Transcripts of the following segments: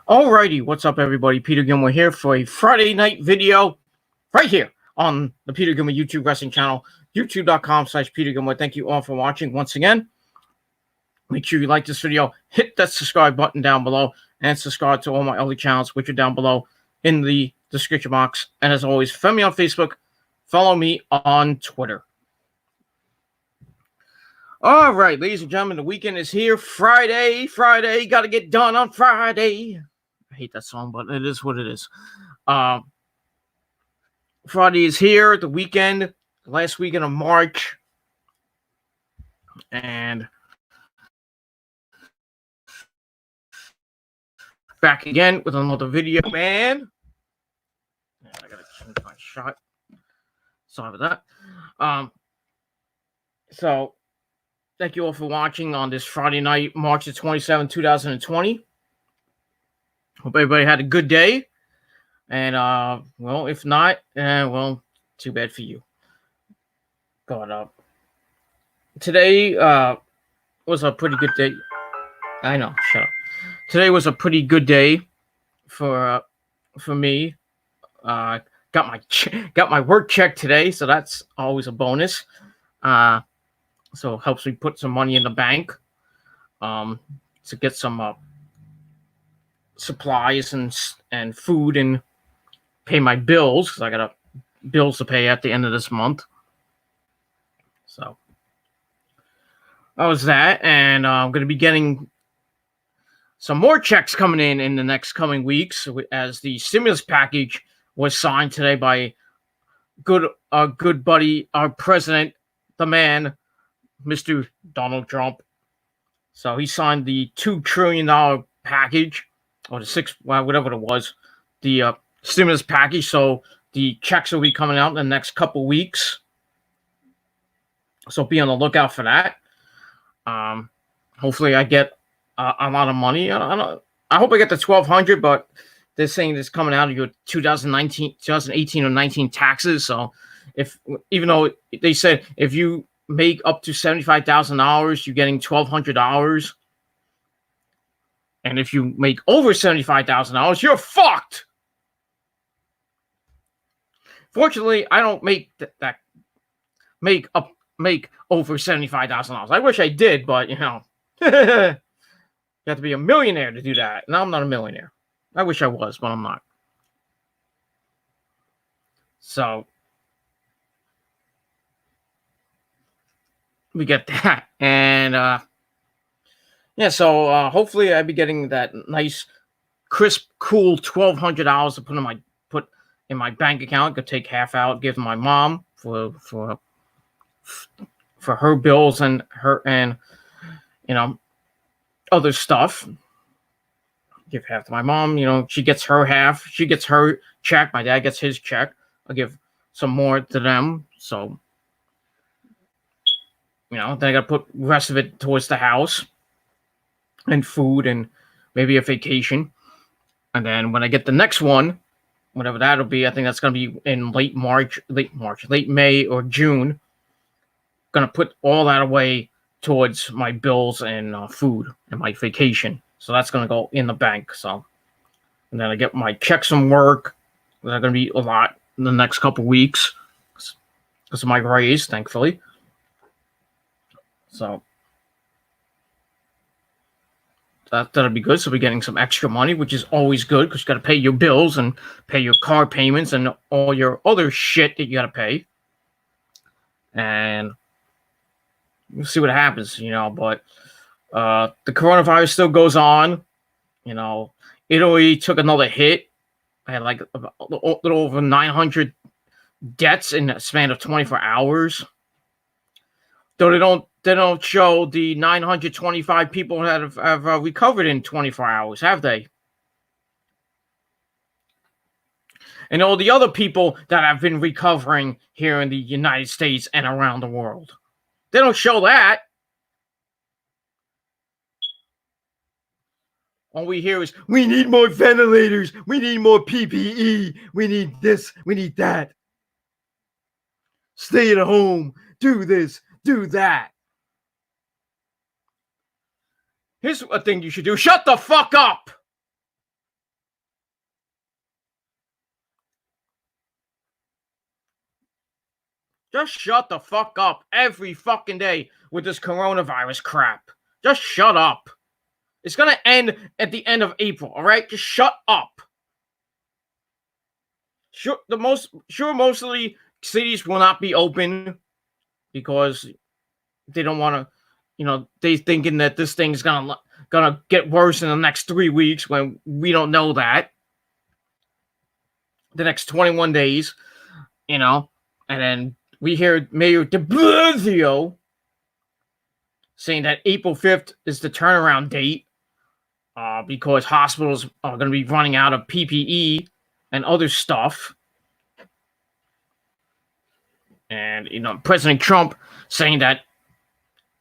Alrighty, what's up everybody? Peter Gilmore here for a Friday night video right here on the Peter Gilmore YouTube wrestling channel, youtube.com/Peter Gilmore. Thank you all for watching once again. Make sure you like this video, hit that subscribe button down below, and subscribe to all my other channels, which are down below in the description box. And as always, follow me on Facebook, follow me on Twitter. All right, ladies and gentlemen, the weekend is here. Friday, got to get done on Friday. I hate that song, but it is what it is. Friday is here, the weekend, last weekend of March. And back again with another video, man. I gotta change my shot. Sorry about that. So thank you all for watching on this Friday night, March the 27th, 2020. Hope everybody had a good day. And, well, if not, well, too bad for you. But, today, was a pretty good day. I know, shut up. Today was a pretty good day for me. Got my work check today, so that's always a bonus. So it helps me put some money in the bank, to get some, supplies and food and pay my bills, because I got bills to pay at the end of this month. So that was that, and I'm going to be getting some more checks coming in the next coming weeks, as the stimulus package was signed today by our good buddy, our president, the man, Mr. Donald Trump. So he signed the $2 trillion package, or whatever it was, the stimulus package. So the checks will be coming out in the next couple weeks. So be on the lookout for that. Hopefully I get a lot of money. I hope I get the $1,200, but they're saying it's coming out of your 2018 or 19 taxes. So even though they said if you make up to $75,000, you're getting $1,200. And if you make over $75,000, you're fucked. Fortunately, I don't make make over $75,000. I wish I did, but you know, you have to be a millionaire to do that. And I'm not a millionaire. I wish I was, but I'm not. So we get that, and yeah. So hopefully, I'll be getting that nice, crisp, cool $1,200 to put in my bank account. Could take half out, give to my mom for her bills and you know, other stuff. Give half to my mom. You know, she gets her half. She gets her check. My dad gets his check. I'll give some more to them. So, you know, then I got to put the rest of it towards the house and food and maybe a vacation. And then when I get the next one, whatever that'll be, I think that's going to be in late May or June. Going to put all that away towards my bills and food and my vacation. So that's going to go in the bank. So, and then I get my checks from work. They're going to be a lot in the next couple weeks because of my raise, thankfully. So that'll be good. So we're getting some extra money, which is always good because you got to pay your bills and pay your car payments and all your other shit that you got to pay. And we'll see what happens, you know. But the coronavirus still goes on. You know, Italy took another hit. I had like a little over 900 deaths in a span of 24 hours. Though they don't show the 925 people that have recovered in 24 hours, have they? And all the other people that have been recovering here in the United States and around the world. They don't show that. All we hear is, we need more ventilators. We need more PPE. We need this. We need that. Stay at home. Do this. Do that. Here's a thing you should do. Shut the fuck up. Just shut the fuck up every fucking day with this coronavirus crap. Just shut up. It's going to end at the end of April, all right? Just shut up. Sure, mostly cities will not be open because they don't want to, they thinking that this thing's gonna get worse in the next 3 weeks when we don't know that. The next 21 days, and then we hear Mayor de Blasio saying that April 5th is the turnaround date because hospitals are going to be running out of PPE and other stuff. And, President Trump saying that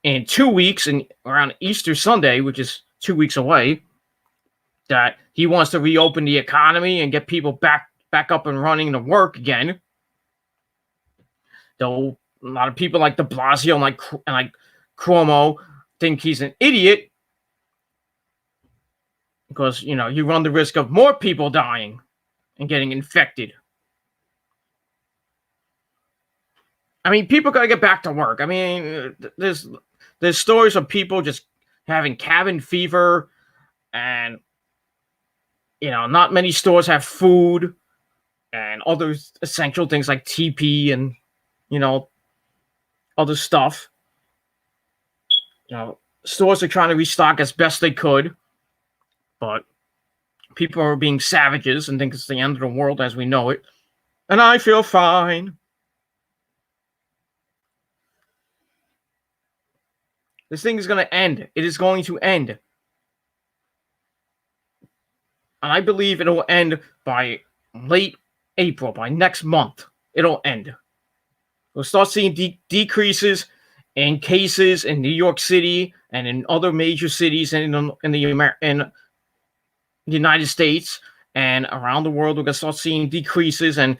in 2 weeks, and around Easter Sunday, which is 2 weeks away, that he wants to reopen the economy and get people back up and running to work again. Though a lot of people like de Blasio and like Cuomo think he's an idiot because, you run the risk of more people dying and getting infected. I mean, people got to get back to work. I mean, there's stories of people just having cabin fever and, not many stores have food and other essential things like TP and, other stuff. Stores are trying to restock as best they could, but people are being savages and think it's the end of the world as we know it. And I feel fine. This thing is going to end. It is going to end. And I believe it'll end by late April, by next month. It'll end. We'll start seeing decreases in cases in New York City and in other major cities in the United States and around the world. We're going to start seeing decreases, and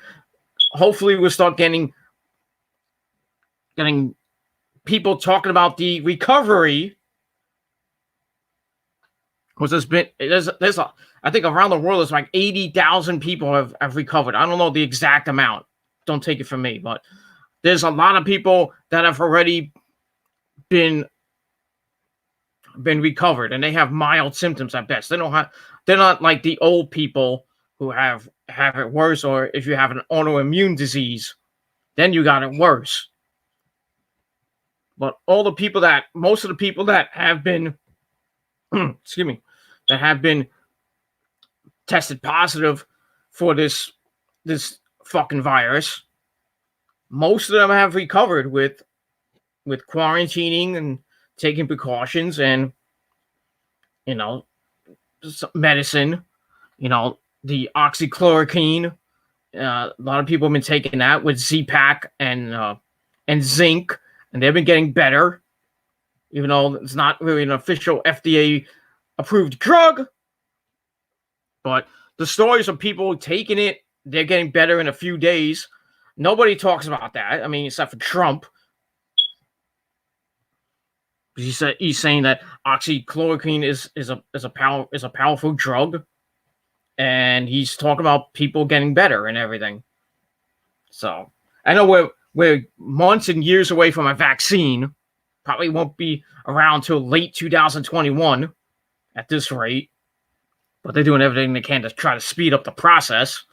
hopefully we'll start getting people talking about the recovery. Because I think around the world, there's like 80,000 people have recovered. I don't know the exact amount. Don't take it from me, but there's a lot of people that have already been recovered, and they have mild symptoms at best. They're not like the old people who have it worse, or if you have an autoimmune disease, then you got it worse. But most of the people that have been, excuse me, that have been tested positive for this fucking virus, most of them have recovered with quarantining and taking precautions and, medicine, the oxychloroquine. A lot of people have been taking that with Z-Pak and zinc, and they've been getting better, even though it's not really an official FDA approved drug. But the stories of people taking it, they're getting better in a few days. Nobody talks about that. I mean, except for Trump. He's saying that oxychloroquine is a powerful drug, and he's talking about people getting better and everything. So I know we're months and years away from a vaccine. Probably won't be around till late 2021 at this rate, but they're doing everything they can to try to speed up the process.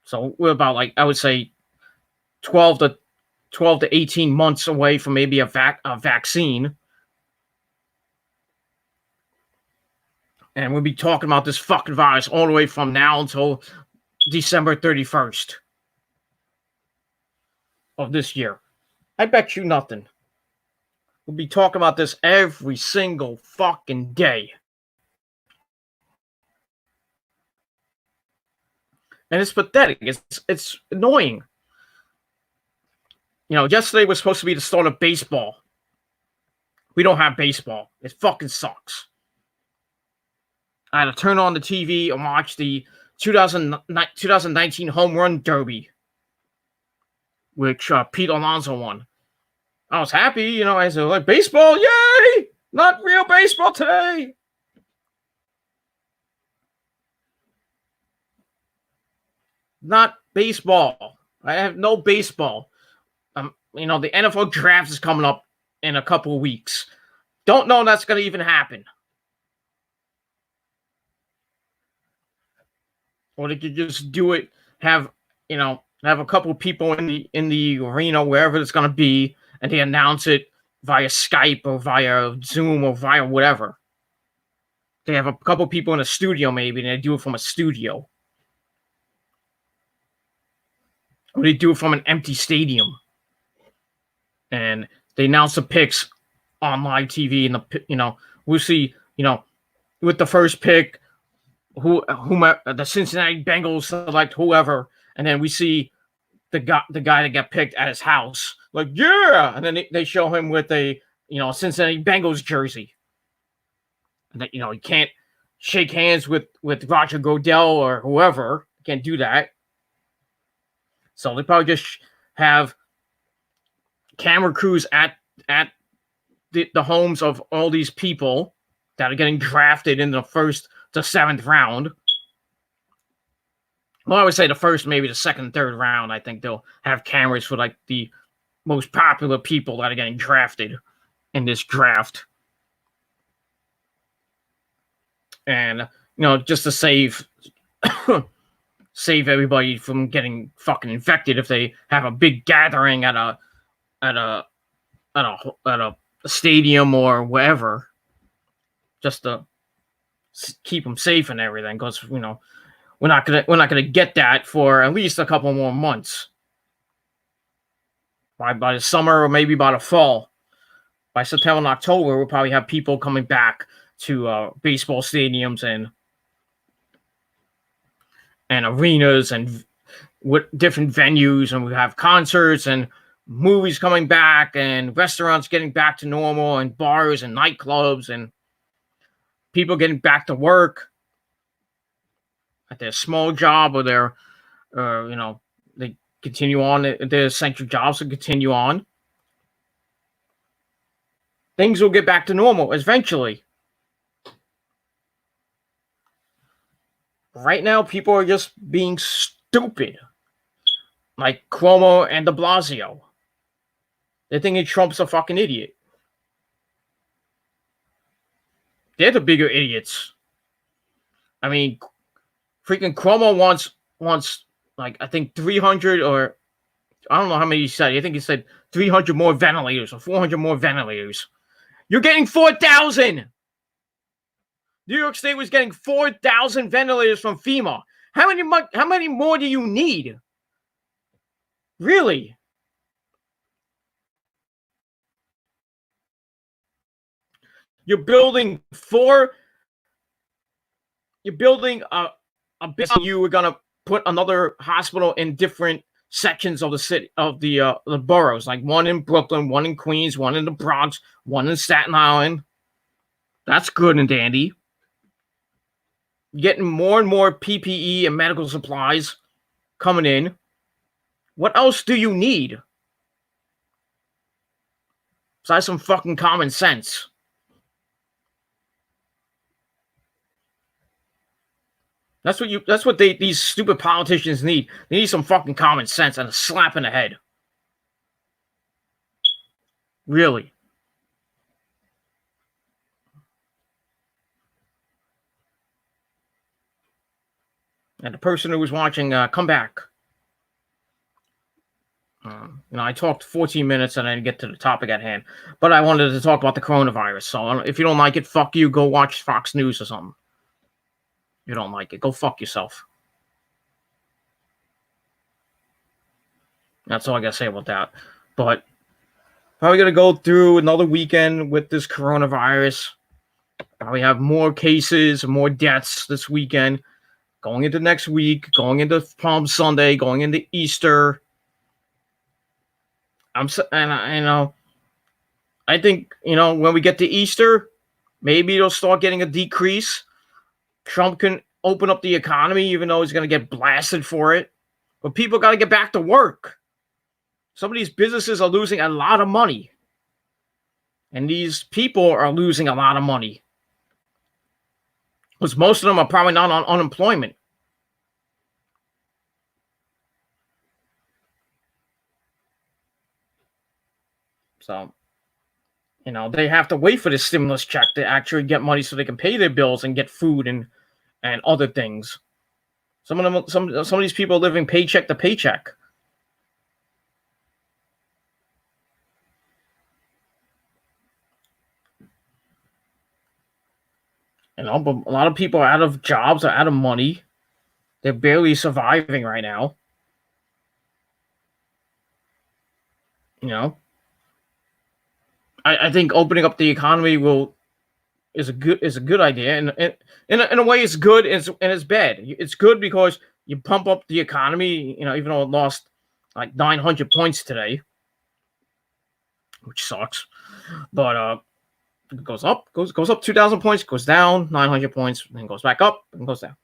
So we're about, like, I would say 12 to 18 months away from maybe a vaccine. And we'll be talking about this fucking virus all the way from now until December 31st of this year. I bet you nothing. We'll be talking about this every single fucking day. And it's pathetic. It's annoying. Yesterday was supposed to be the start of baseball. We don't have baseball. It fucking sucks. I had to turn on the TV and watch the 2019 Home Run Derby, which Pete Alonso won. I was happy, I said, like, baseball, yay! Not real baseball today. Not baseball. I have no baseball. the NFL draft is coming up in a couple of weeks. Don't know that's going to even happen. Or they could just do it, have a couple of people in the arena, wherever it's going to be, and they announce it via Skype or via Zoom or via whatever. They have a couple of people in a studio maybe, and they do it from a studio. Or they do it from an empty stadium. And they announce the picks on live TV, and we'll see, with the first pick, whomever the Cincinnati Bengals select whoever, and then we see the guy that got picked at his house, like, yeah, and then they show him with a Cincinnati Bengals jersey, and that he can't shake hands with Roger Goodell or whoever, can't do that. So they probably just have camera crews at the homes of all these people that are getting drafted in the first to 7th round. Well, I would say the first, maybe the second, third round. I think they'll have cameras for like the most popular people that are getting drafted in this draft. And, just to save everybody from getting fucking infected if they have a big gathering at a stadium or wherever, just to keep them safe and everything, because we're not gonna get that for at least a couple more months. By the summer or maybe by the fall. By September and October, we'll probably have people coming back to baseball stadiums and arenas and different venues, and we have concerts and movies coming back and restaurants getting back to normal and bars and nightclubs and people getting back to work at their small job or their, they continue on their essential jobs to continue on. Things will get back to normal eventually. Right now, people are just being stupid. Like Cuomo and de Blasio. They're thinking Trump's a fucking idiot. They're the bigger idiots. I mean, freaking Cuomo wants like, I think 300 or I don't know how many he said. I think he said 300 more ventilators or 400 more ventilators. You're getting 4,000. New York State was getting 4,000 ventilators from FEMA. How many more do you need? Really? You're building a business. You were gonna put another hospital in different sections of the city, of the boroughs, like one in Brooklyn, one in Queens, one in the Bronx, one in Staten Island. That's good and dandy. Getting more and more PPE and medical supplies coming in. What else do you need? Besides some fucking common sense. That's what these stupid politicians need. They need some fucking common sense and a slap in the head. Really. And the person who was watching, come back. I talked 14 minutes and I didn't get to the topic at hand. But I wanted to talk about the coronavirus. So if you don't like it, fuck you. Go watch Fox News or something. If you don't like it, go fuck yourself. That's all I gotta say about that. But probably gonna go through another weekend with this coronavirus. Probably have more cases, more deaths this weekend. Going into next week, going into Palm Sunday, going into Easter. I think, when we get to Easter, maybe it'll start getting a decrease. Trump can open up the economy, even though he's going to get blasted for it. But people got to get back to work. Some of these businesses are losing a lot of money. And these people are losing a lot of money. Because most of them are probably not on unemployment. So, they have to wait for the stimulus check to actually get money so they can pay their bills and get food and other things. Some of these people are living paycheck to paycheck. But a lot of people are out of jobs, are out of money. They're barely surviving right now. I think opening up the economy is a good idea, and in a way, it's good and it's bad. It's good because you pump up the economy. Even though it lost like 900 points today, which sucks, but it goes up 2,000 points, goes down 900 points, then goes back up and goes down.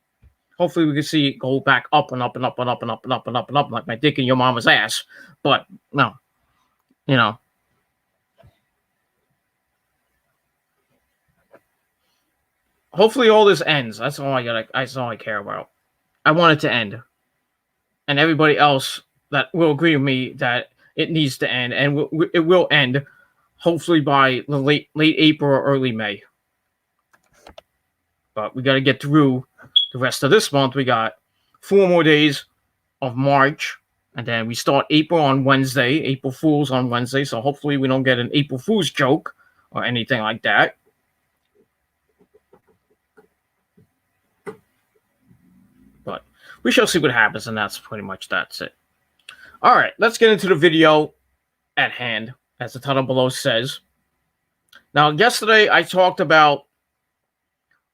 Hopefully, we can see it go back up and up and up and up and up and up and up and up like my dick in your mama's ass. But no, hopefully all this ends. That's all I care about. I want it to end, and everybody else that will agree with me that it needs to end, and it will end, hopefully by the late April or early May. But we got to get through the rest of this month. We got 4 more days of March, and then we start April on Wednesday. April Fool's on Wednesday, so hopefully we don't get an April Fool's joke or anything like that. But we shall see what happens, and that's it. All right, let's get into the video at hand, as the title below says. Now, yesterday I talked about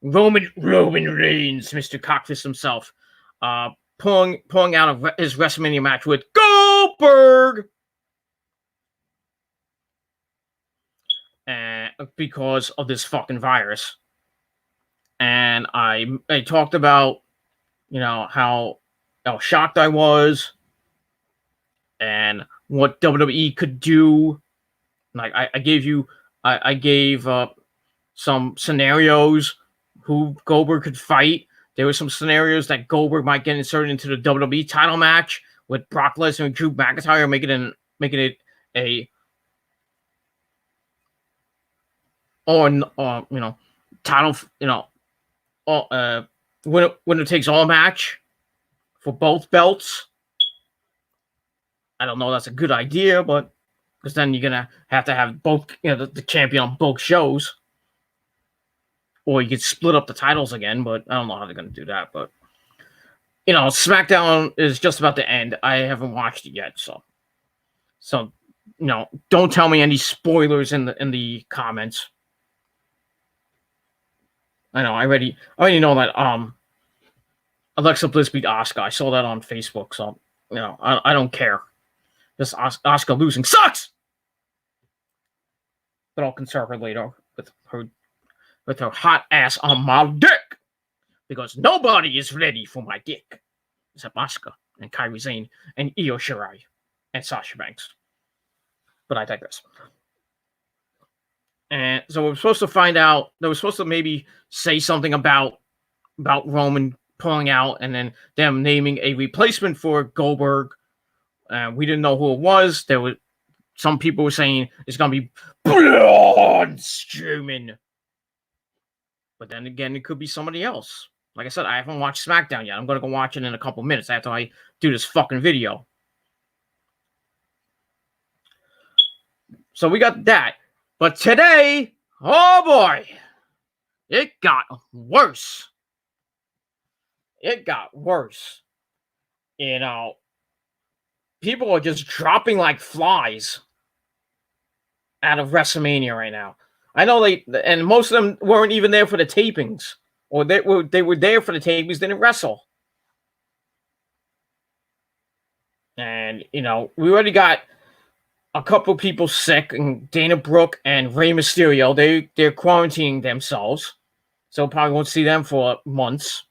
Roman Reigns, Mr. Cockfist himself, pulling out his WrestleMania match with Goldberg, and because of this fucking virus. And I talked about how shocked I was and what WWE could do. Like I gave some scenarios who Goldberg could fight. There were some scenarios that Goldberg might get inserted into the WWE title match with Brock Lesnar and Drew McIntyre, making it a title, winner takes all match for both belts. I don't know, that's a good idea, but because then you're gonna have to have both, the champion on both shows, or you could split up the titles again. But I don't know how they're gonna do that. But SmackDown is just about to end. I haven't watched it yet, so don't tell me any spoilers in the comments. I know I already know that Alexa Bliss beat Asuka. I saw that on Facebook, so I don't care. This Asuka losing sucks, but I'll concern her later with her hot ass on my dick, because nobody is ready for my dick except Asuka and Kairi Sane and Io Shirai and Sasha Banks. But I digress. And so we're supposed to find out. They were supposed to maybe say something about Roman pulling out, and then them naming a replacement for Goldberg. We didn't know who it was. There were some people were saying it's gonna be blood streaming, but then again, it could be somebody else. Like I said, I haven't watched SmackDown yet. I'm gonna go watch it in a couple minutes after I do this fucking video. So we got that. But today, oh boy, it got worse. It got worse. People are just dropping like flies out of WrestleMania right now. I know and most of them weren't even there for the tapings, or they were there for the tapings, didn't wrestle. And we already got a couple people sick, and Dana Brooke and Rey Mysterio, they're quarantining themselves, so probably won't see them for months.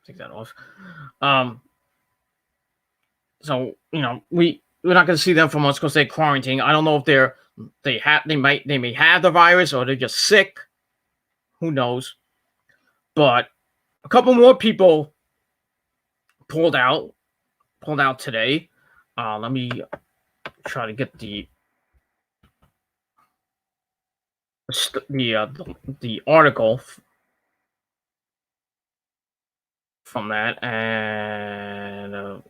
Take that off. So we're not going to see them for months because they're quarantining. I don't know if they may have the virus, or they're just sick. Who knows? But a couple more people pulled out today. Let me try to get the article from that, and okay,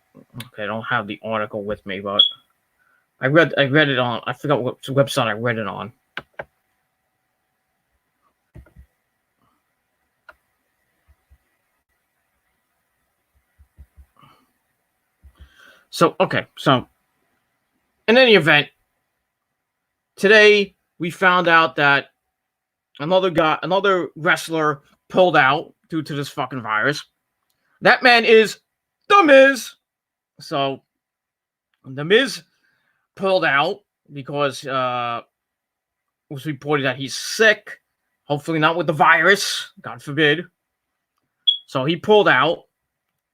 I don't have the article with me, but I read it on, I forgot what website I read it on. So okay, so in any event, today we found out that another wrestler pulled out due to this fucking virus. That man is The Miz. So The Miz pulled out because it was reported that he's sick. Hopefully not with the virus, God forbid. So he pulled out,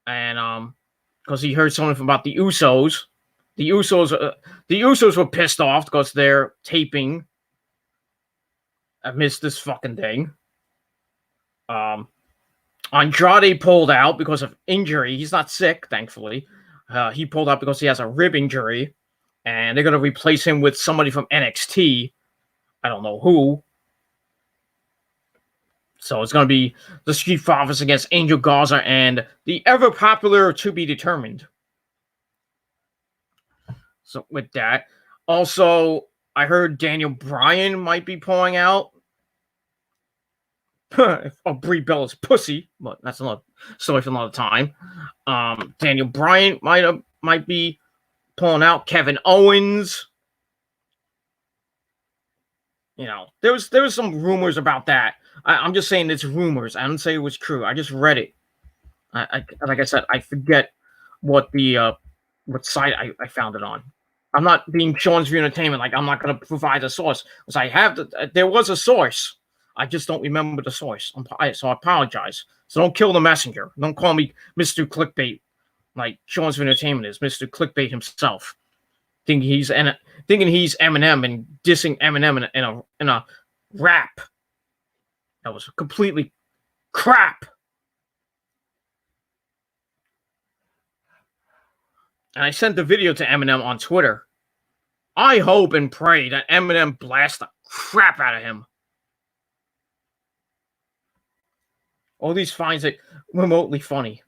and because he heard something about the Usos. The Usos were pissed off because they're taping amidst this fucking thing. Andrade pulled out because of injury. He's not sick, thankfully. He pulled out because he has a rib injury, and they're going to replace him with somebody from NXT. I don't know who. So it's going to be the Street Profits against Angel Garza and the ever popular To Be Determined. So with that, also I heard Daniel Bryan might be pulling out. Brie Bella's pussy, but that's another story for another time. Daniel Bryan might be pulling out. Kevin Owens. You know, there was some rumors about that. I'm just saying it's rumors. I didn't say it was true. I just read it. I like I said, I forget what the what site I found it on. I'm not being Sean's View Entertainment. Like, I'm not going to provide a source because I have there was a source. I just don't remember the source. So I apologize. So don't kill the messenger. Don't call me Mr. Clickbait, like Sean's View Entertainment is Mr. Clickbait himself, thinking he's Eminem and dissing Eminem in a rap that was completely crap. And I sent the video to Eminem on Twitter. I hope and pray that Eminem blasts the crap out of him. All these finds it remotely funny.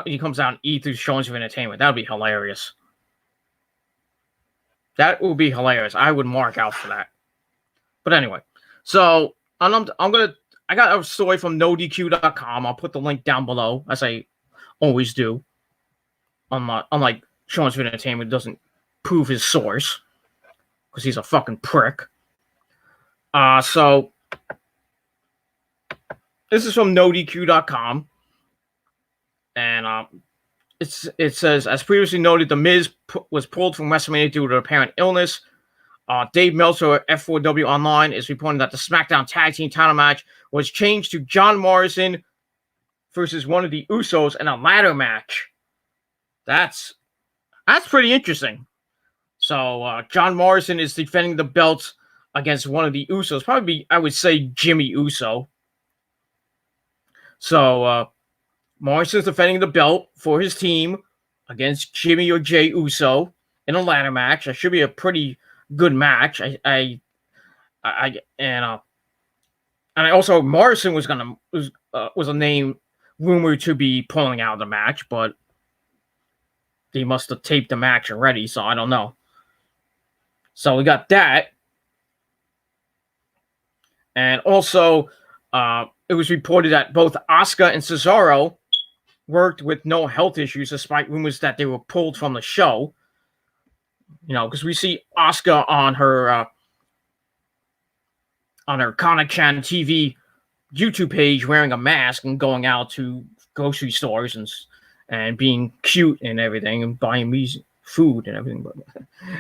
He comes out and eats through Sean's of Entertainment. That would be hilarious. That would be hilarious. I would mark out for that. But anyway, so I got a story from NoDQ.com. I'll put the link down below, as I always do. Unlike Sean's of Entertainment doesn't prove his source because he's a fucking prick. So this is from NoDQ.com, and it says, as previously noted, The Miz was pulled from WrestleMania due to apparent illness. Dave Meltzer at F4W Online is reporting that the SmackDown Tag Team title match was changed to John Morrison versus one of the Usos in a ladder match. That's pretty interesting. So John Morrison is defending the belts against one of the Usos. Probably, I would say, Jimmy Uso. So Morrison's defending the belt for his team against Jimmy or Jay Uso in a ladder match. That should be a pretty good match. And also Morrison was a name rumored to be pulling out of the match, but they must have taped the match already, so I don't know. So we got that. And also, it was reported that both Asuka and Cesaro worked with no health issues, despite rumors that they were pulled from the show. You know, because we see Asuka on her Kana-chan TV YouTube page wearing a mask and going out to grocery stores and being cute and everything and buying me food and everything,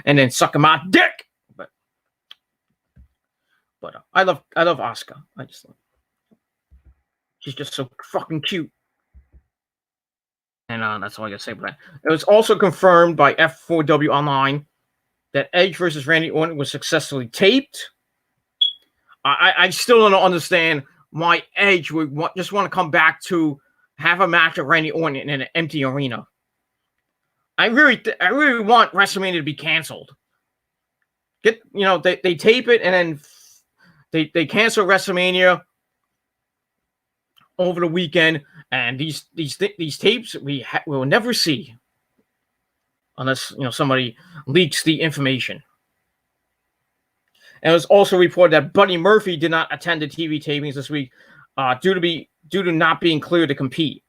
and then sucking my dick. But I love Asuka. I just love. She's just so fucking cute. And that's all I gotta say about that. It was also confirmed by F4W Online that Edge versus Randy Orton was successfully taped. I still don't understand why Edge would just want to come back to have a match with Randy Orton in an empty arena. I really want WrestleMania to be canceled. They tape it and then they cancel WrestleMania over the weekend, and these tapes we will never see unless somebody leaks the information. And it was also reported that Buddy Murphy did not attend the TV tapings this week due to not being cleared to compete.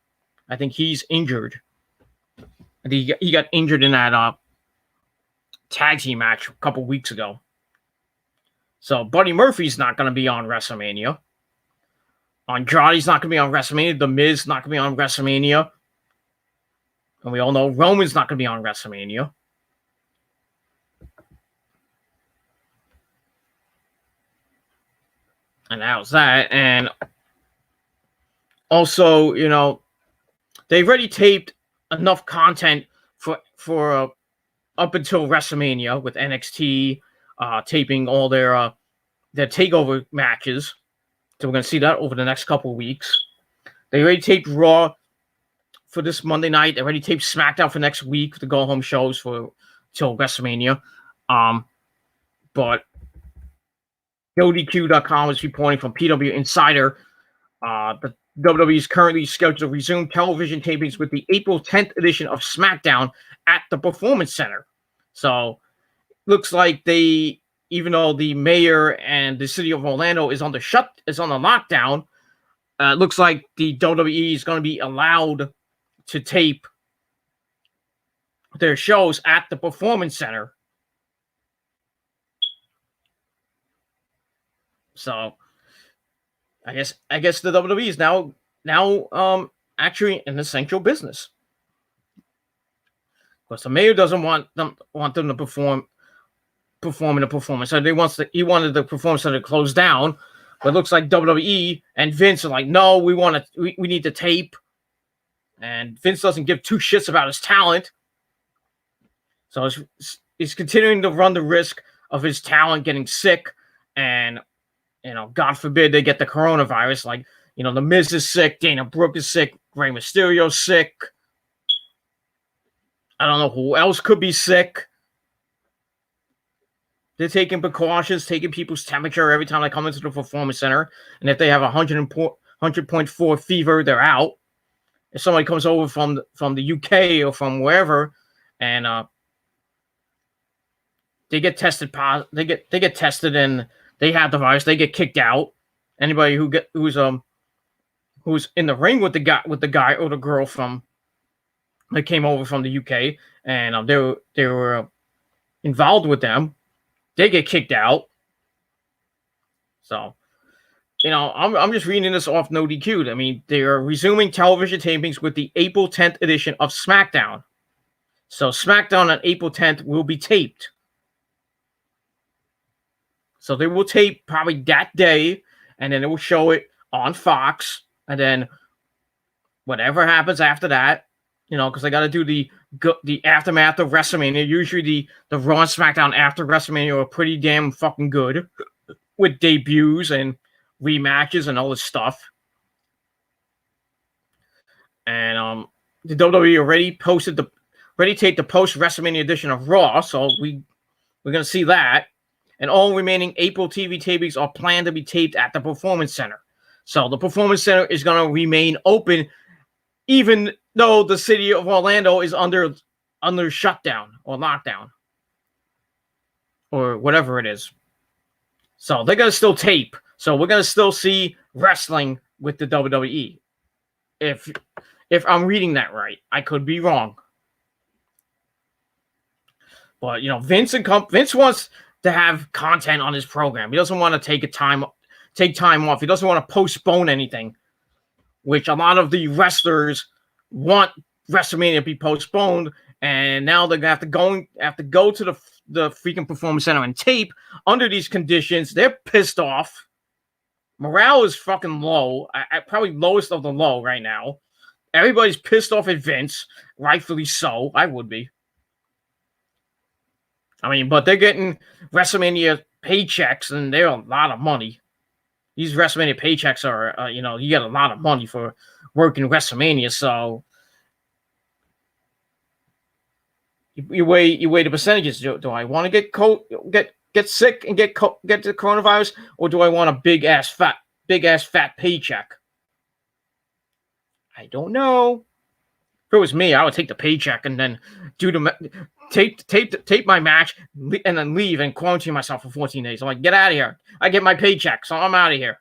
I think he's injured. I think he got injured in that tag team match a couple weeks ago. So Buddy Murphy's not going to be on WrestleMania. Andrade's not going to be on WrestleMania. The Miz not going to be on WrestleMania. And we all know Roman's not going to be on WrestleMania. And that was that. And also, they've already taped enough content for up until WrestleMania with NXT taping all their takeover matches. So we're going to see that over the next couple of weeks. They already taped Raw for this Monday night. They already taped SmackDown for next week, the go-home shows till WrestleMania. But ODQ.com is reporting from PW Insider. The WWE is currently scheduled to resume television tapings with the April 10th edition of SmackDown at the Performance Center. So, looks like even though the mayor and the city of Orlando is on the lockdown, looks like the WWE is going to be allowed to tape their shows at the Performance Center. So, I guess the WWE is now actually an essential business, because the mayor doesn't want them to perform in a performance center. He wanted the performance center to close down, but it looks like WWE and Vince are like, no, we need to tape, and Vince doesn't give two shits about his talent, so he's continuing to run the risk of his talent getting sick, and God forbid they get the coronavirus. Like, The Miz is sick, Dana Brooke is sick, Rey Mysterio's sick. I don't know who else could be sick. They're taking precautions, taking people's temperature every time they come into the Performance Center. And if they have 100.4 fever, they're out. If somebody comes over from the UK or from wherever, and they get tested they get tested and they have the virus, they get kicked out. Anybody who's in the ring with the guy or the girl that came over from the UK, and they were involved with them, they get kicked out. So, I'm just reading this off No DQ. I mean, they are resuming television tapings with the April 10th edition of SmackDown. So SmackDown on April 10th will be taped. So they will tape probably that day, and then they will show it on Fox, and then whatever happens after that, because they got to do the aftermath of WrestleMania. Usually the Raw and SmackDown after WrestleMania are pretty damn fucking good, with debuts and rematches and all this stuff. And the WWE already taped the post WrestleMania edition of Raw, so we're gonna see that. And all remaining April TV tapings are planned to be taped at the Performance Center. So the Performance Center is going to remain open, even though the city of Orlando is under shutdown or lockdown or whatever it is. So they're going to still tape. So we're going to still see wrestling with the WWE. If I'm reading that right, I could be wrong. But Vince wants to have content on his program. He doesn't want to take time off. He doesn't want to postpone anything, which a lot of the wrestlers want WrestleMania to be postponed, and now they're gonna have to go to the freaking Performance Center and tape under these conditions. They're pissed off. Morale is fucking low, probably lowest of the low right now. Everybody's pissed off at Vince, rightfully so. I would be. I mean, but they're getting WrestleMania paychecks, and they're a lot of money. these WrestleMania paychecks are, you get a lot of money for working WrestleMania. So you weigh the percentages. Do I want to get sick and get the coronavirus, or do I want a big ass fat paycheck? I don't know. If it was me, I would take the paycheck and then tape my match and then leave and quarantine myself for 14 days. I'm like, get out of here. I get my paycheck, so I'm out of here.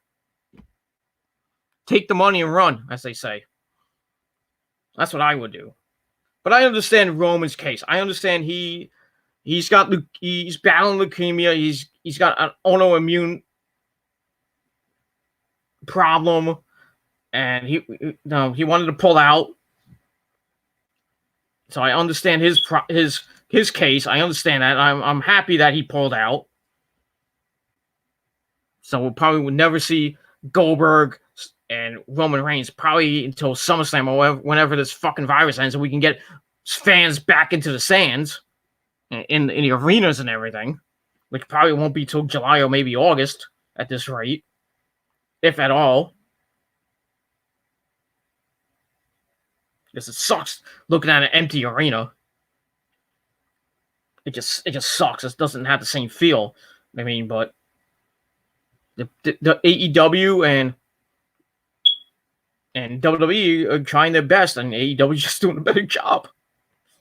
Take the money and run, as they say. That's what I would do. But I understand Roman's case. I understand he's battling leukemia. He's got an autoimmune problem, and he wanted to pull out. So I understand his case. I understand that. I'm happy that he pulled out. So we'll probably never see Goldberg and Roman Reigns probably until SummerSlam or whenever this fucking virus ends, and we can get fans back into the stands in the arenas and everything, which probably won't be till July or maybe August at this rate, if at all. Because it sucks looking at an empty arena. It just sucks. It doesn't have the same feel. I mean, but the AEW and WWE are trying their best, and AEW is just doing a better job.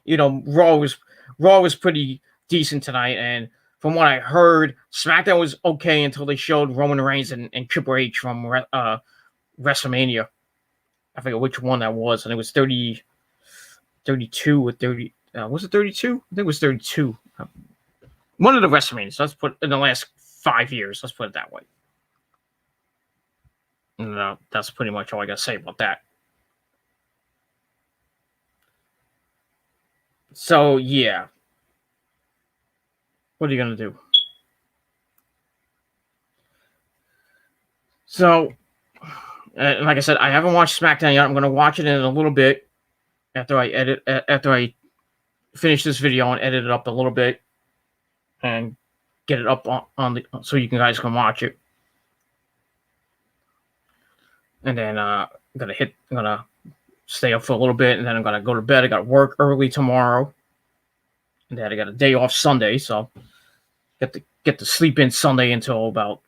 Raw was pretty decent tonight, and from what I heard, SmackDown was okay until they showed Roman Reigns and Triple H from WrestleMania. I forget which one that was, and it was 32 or 30. Was it 32? I think it was 32. One of the WrestleManias. Let's put in the last 5 years. Let's put it that way. And that's pretty much all I got to say about that. So yeah, what are you gonna do? So, like I said, I haven't watched SmackDown yet. I'm gonna watch it in a little bit after I finish this video and edit it up a little bit and get it up on the so you guys can watch it. And then I'm gonna stay up for a little bit, and then I'm gonna go to bed. I got to work early tomorrow, and then I got a day off Sunday, so get to sleep in Sunday until about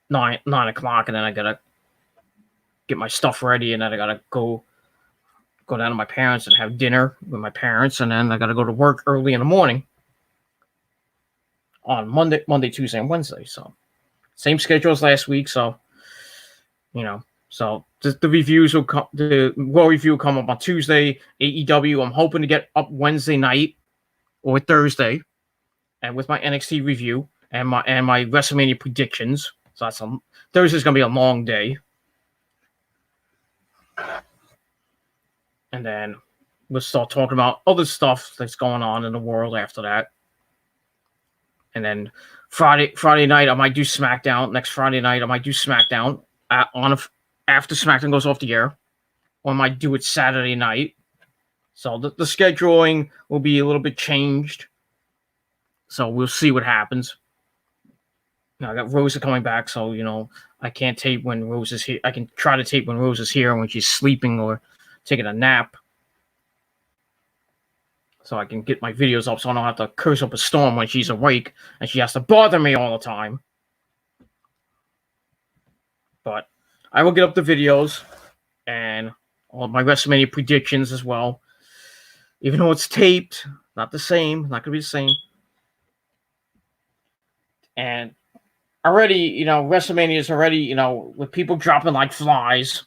9 o'clock, and then I gotta get my stuff ready, and then I gotta go down to my parents and have dinner with my parents, and then I gotta go to work early in the morning on Monday, Tuesday, and Wednesday. So same schedule as last week. So So the reviews will come. The Raw review will come up on Tuesday. AEW, I'm hoping to get up Wednesday night or Thursday, and with my NXT review and my WrestleMania predictions. So Thursday's gonna be a long day, and then we'll start talking about other stuff that's going on in the world after that. And then Friday night I might do SmackDown. Next Friday night I might do SmackDown after SmackDown goes off the air, or I might do it Saturday night. So the scheduling will be a little bit changed. So we'll see what happens. Now I got Rosa coming back, so I can't tape when Rose is here. I can try to tape when Rose is here when she's sleeping or taking a nap, so I can get my videos up, so I don't have to curse up a storm when she's awake and she has to bother me all the time. But I will get up the videos and all of my WrestleMania predictions as well. Even though it's taped, not the same, not going to be the same. And already, WrestleMania is already, with people dropping like flies.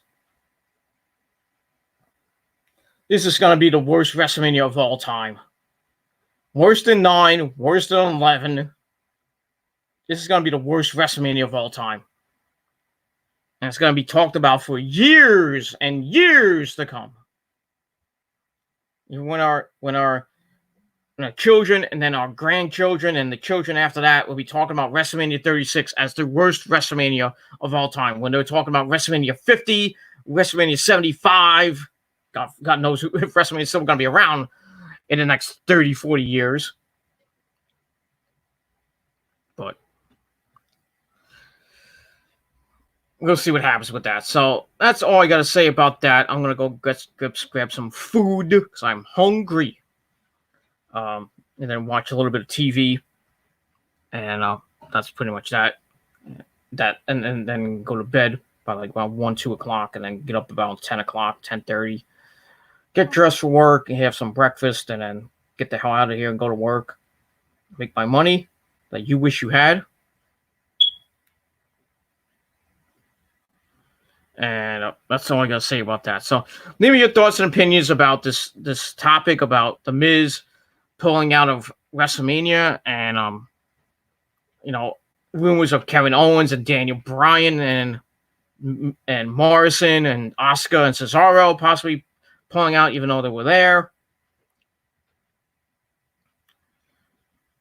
This is going to be the worst WrestleMania of all time. Worse than 9, worse than 11. This is going to be the worst WrestleMania of all time. And it's going to be talked about for years and years to come. When our children and then our grandchildren and the children after that will be talking about WrestleMania 36 as the worst WrestleMania of all time. When they're talking about WrestleMania 50, WrestleMania 75, God knows if WrestleMania is still going to be around in the next 30, 40 years. But we'll see what happens with that. So that's all I got to say about that. I'm going to go grab some food because I'm hungry. And then watch a little bit of TV. And that's pretty much that. And then go to bed by like around 1, 2 o'clock, and then get up about 10 o'clock, 10:30. Get dressed for work and have some breakfast, and then get the hell out of here and go to work. Make my money that you wish you had. And that's all I got to say about that. So leave me your thoughts and opinions about this topic about The Miz pulling out of WrestleMania, and rumors of Kevin Owens and Daniel Bryan and Morrison and Asuka and Cesaro possibly pulling out, even though they were there.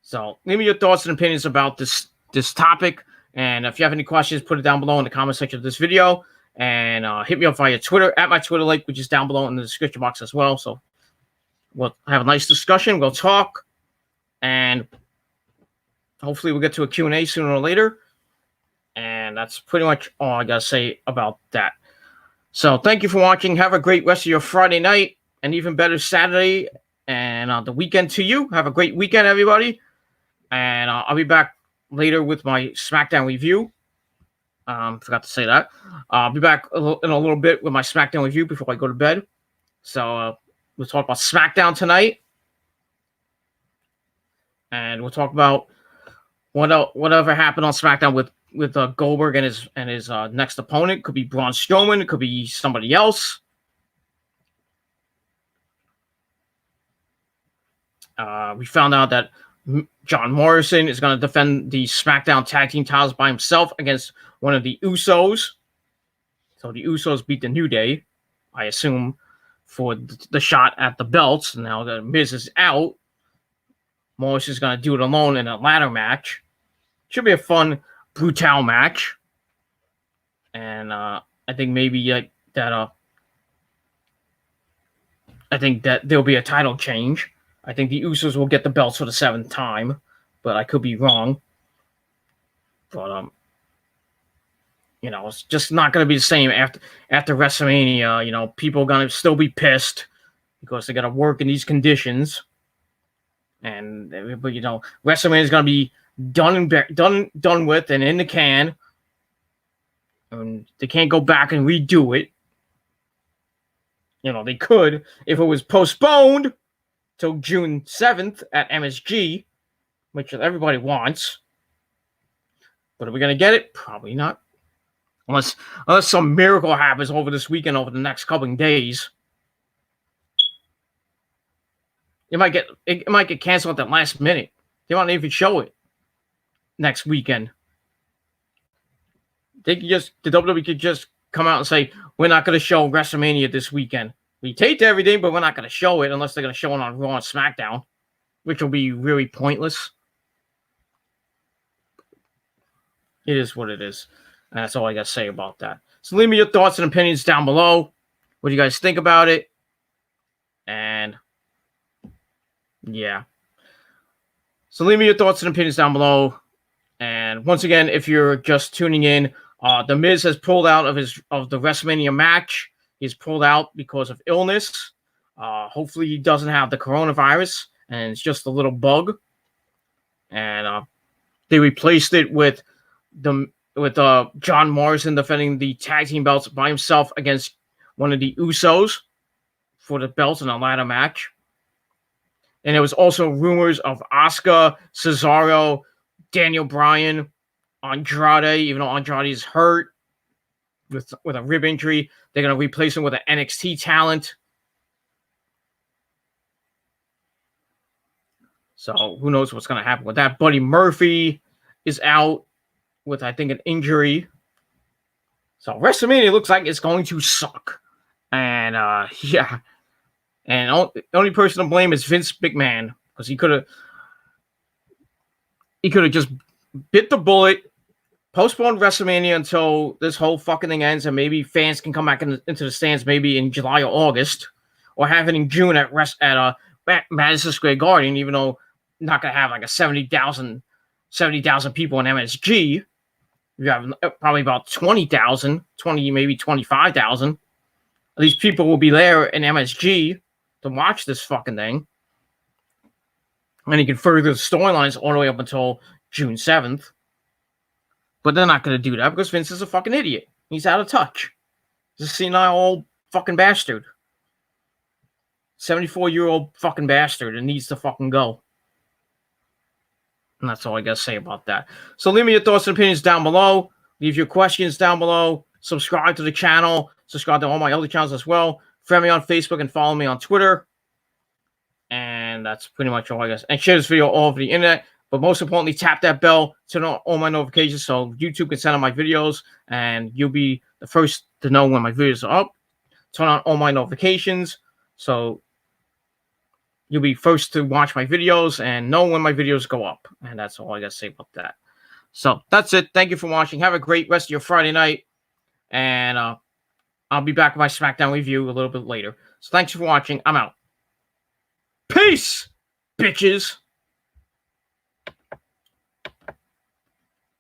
So leave me your thoughts and opinions about this topic. And if you have any questions, put it down below in the comment section of this video. And hit me up via Twitter at my Twitter link, which is down below in the description box as well. So we'll have a nice discussion. We'll talk. And hopefully we'll get to a Q&A sooner or later. And that's pretty much all I got to say about that. So thank you for watching. Have a great rest of your Friday night. And even better Saturday and the weekend to you. Have a great weekend, everybody. And I'll be back later with my SmackDown review. Forgot to say that. I'll be back in a little bit with my SmackDown review before I go to bed. So we'll talk about SmackDown tonight. And we'll talk about whatever happened on SmackDown with Goldberg and his next opponent. Could be Braun Strowman. It could be somebody else. We found out that John Morrison is going to defend the SmackDown Tag Team titles by himself against one of the Usos. So the Usos beat the New Day, I assume, for the shot at the belts. Now the Miz is out. Morrison's going to do it alone in a ladder match. Should be a fun, brutal match. And I think maybe I think that there'll be a title change. I think the Usos will get the belts for the 7th time, but I could be wrong. But it's just not going to be the same after WrestleMania. People are going to still be pissed because they got to work in these conditions, but WrestleMania is going to be done with and in the can, and they can't go back and redo it. They could if it was postponed till June 7th at MSG, which everybody wants. But are we going to get it? Probably not. Unless some miracle happens over this weekend, over the next couple of days. It might get canceled at the last minute. They won't even show it next weekend. The WWE could just come out and say, we're not going to show WrestleMania this weekend. We taped everything, but we're not going to show it unless they're going to show it on Raw and SmackDown, which will be really pointless. It is what it is. And that's all I got to say about that. So leave me your thoughts and opinions down below. What do you guys think about it? And yeah. So leave me your thoughts and opinions down below. And once again, if you're just tuning in, The Miz has pulled out of the WrestleMania match. He's pulled out because of illness. Hopefully he doesn't have the coronavirus and it's just a little bug. And they replaced it with John Morrison defending the tag team belts by himself against one of the Usos for the belts in a ladder match. And there was also rumors of Asuka, Cesaro, Daniel Bryan, Andrade, even though Andrade is hurt with a rib injury. They're going to replace him with an NXT talent. So who knows what's going to happen with that. Buddy Murphy is out with, I think, an injury. So WrestleMania looks like it's going to suck. And yeah. And the only person to blame is Vince McMahon, because he could have just bit the bullet, postponed WrestleMania until this whole fucking thing ends, and maybe fans can come back into the stands maybe in July or August, or have it in June at Madison Square Garden, even though not going to have like a 70,000 people in MSG. You have probably about 20,000, 20, maybe 25,000. These people will be there in MSG to watch this fucking thing. And you can further the storylines all the way up until June 7th. But they're not going to do that because Vince is a fucking idiot. He's out of touch. He's a senile old fucking bastard. 74-year-old fucking bastard and needs to fucking go. And that's all I got to say about that. So leave me your thoughts and opinions down below. Leave your questions down below. Subscribe to the channel. Subscribe to all my other channels as well. Friend me on Facebook and follow me on Twitter. And that's pretty much all I guess. And share this video all over the internet. But most importantly, tap that bell, turn on all my notifications so YouTube can send out my videos. And you'll be the first to know when my videos are up. Turn on all my notifications so you'll be first to watch my videos and know when my videos go up. And that's all I got to say about that. So that's it. Thank you for watching. Have a great rest of your Friday night. And I'll be back with my SmackDown review a little bit later. So thanks for watching. I'm out. Peace, bitches.